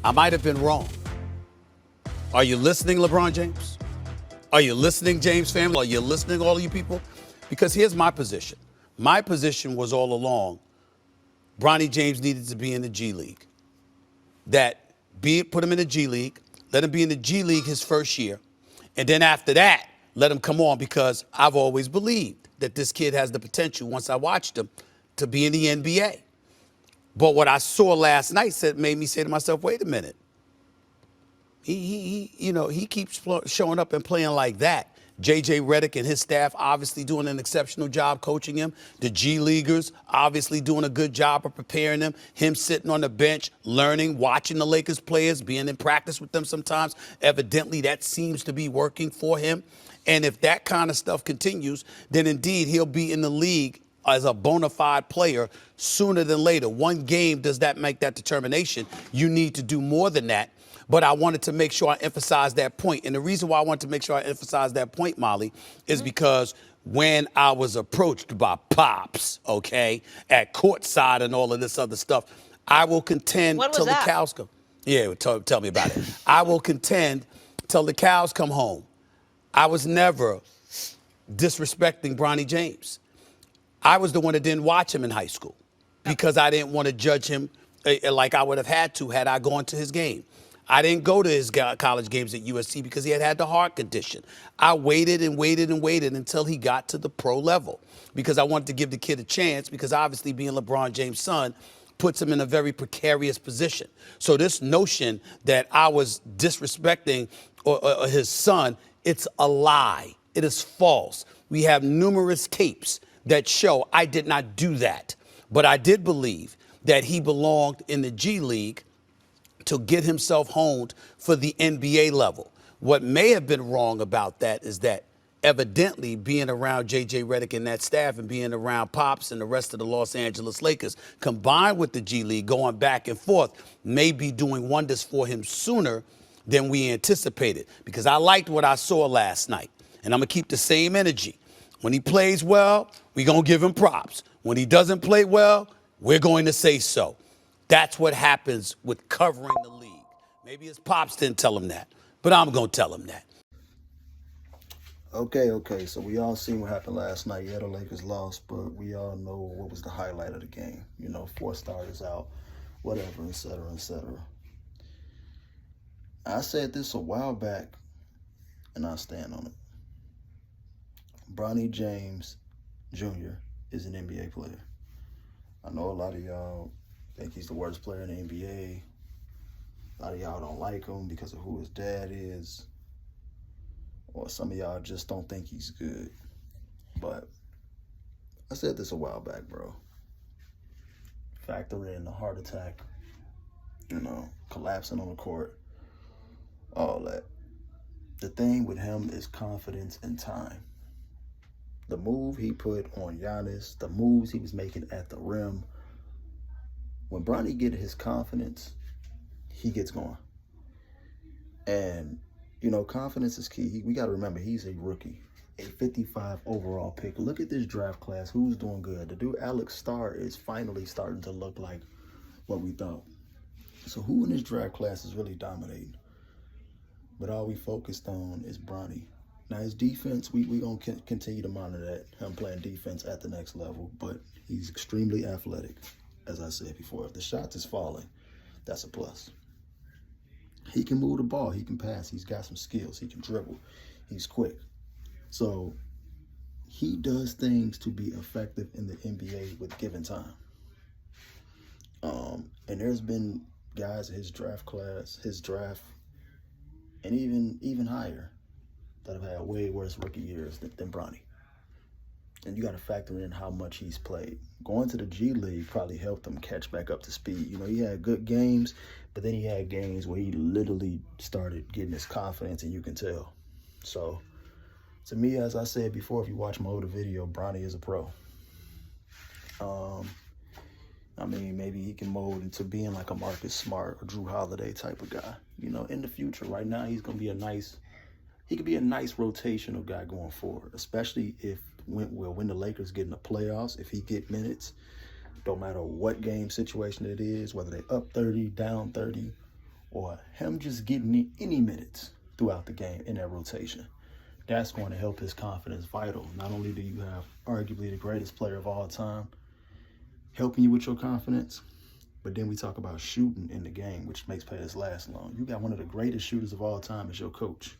I might have been wrong. Are you listening, LeBron James? Are you listening, James family? Are you listening, all of you people? Because here's my position. My position was all along, Bronny James needed to be in the G League. Put him in the G League, let him be in the G League his first year, and then after that, let him come on, because I've always believed that this kid has the potential, once I watched him, to be in the NBA. But what I saw last night made me say to myself, wait a minute. He keeps showing up and playing like that. J.J. Redick and his staff obviously doing an exceptional job coaching him. The G Leaguers obviously doing a good job of preparing him. Him sitting on the bench, learning, watching the Lakers players, being in practice with them sometimes. Evidently, that seems to be working for him. And if that kind of stuff continues, then indeed he'll be in the league as a bona fide player sooner than later. One game does that make that determination. You need to do more than that. But I wanted to make sure I emphasize that point. And the reason why I wanted to make sure I emphasize that point, Molly, is because when I was approached by Pops, okay, at courtside and all of this other stuff, I will contend till the cows come. Yeah, tell me about it. I will contend till the cows come home. I was never disrespecting Bronny James. I was the one that didn't watch him in high school because I didn't want to judge him like I would have had to had I gone to his game. I didn't go to his college games at USC because he had the heart condition. I waited and waited and waited until he got to the pro level because I wanted to give the kid a chance, because obviously being LeBron James' son puts him in a very precarious position. So this notion that I was disrespecting his son, it's a lie. It is false. We have numerous tapes that show I did not do that. But I did believe that he belonged in the G League to get himself honed for the NBA level. What may have been wrong about that is that evidently being around J.J. Redick and that staff and being around Pops and the rest of the Los Angeles Lakers, combined with the G League going back and forth, may be doing wonders for him sooner than we anticipated. Because I liked what I saw last night, and I'm going to keep the same energy. When he plays well, we're going to give him props. When he doesn't play well, we're going to say so. That's what happens with covering the league. Maybe his pops didn't tell him that, but I'm going to tell him that. Okay. So we all seen what happened last night. Yeah, the Lakers lost, but we all know what was the highlight of the game. 4 starters out, whatever, et cetera, et cetera. I said this a while back, and I stand on it. Bronny James Jr. is an NBA player. I know a lot of y'all think he's the worst player in the NBA. A lot of y'all don't like him because of who his dad is. Or some of y'all just don't think he's good. But I said this a while back, bro. Factor in the heart attack, collapsing on the court, all that. The thing with him is confidence and time. The move he put on Giannis, the moves he was making at the rim, when Bronny gets his confidence, he gets going. And, confidence is key. We got to remember, he's a rookie, a 55 overall pick. Look at this draft class. Who's doing good? The dude, Alex Starr, is finally starting to look like what we thought. So who in this draft class is really dominating? But all we focused on is Bronny. Now, his defense, we going to continue to monitor that, him playing defense at the next level. But he's extremely athletic. As I said before, if the shot is falling, that's a plus. He can move the ball. He can pass. He's got some skills. He can dribble. He's quick. So he does things to be effective in the NBA with given time. And there's been guys in his draft class, and even higher, that have had way worse rookie years than Bronny. And you got to factor in how much he's played. Going to the G League probably helped him catch back up to speed. He had good games, but then he had games where he literally started getting his confidence, and you can tell. So, to me, as I said before, if you watch my older video, Bronny is a pro. Maybe he can mold into being like a Marcus Smart or Drew Holiday type of guy. In the future. Right now, he's going to be he could be a nice rotational guy going forward, especially when the Lakers get in the playoffs, if he get minutes, don't matter what game situation it is, whether they're up 30, down 30, or him just getting any minutes throughout the game in that rotation. That's going to help his confidence vital. Not only do you have arguably the greatest player of all time helping you with your confidence, but then we talk about shooting in the game, which makes players last long. You got one of the greatest shooters of all time as your coach,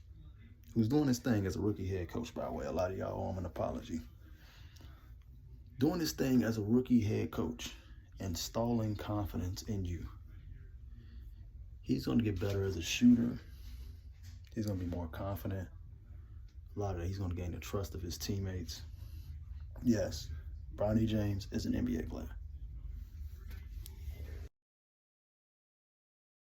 who's doing his thing as a rookie head coach, by the way. A lot of y'all owe him an apology. Doing this thing as a rookie head coach, installing confidence in you. He's going to get better as a shooter. He's going to be more confident. A lot of that, he's going to gain the trust of his teammates. Yes, Bronny James is an NBA player.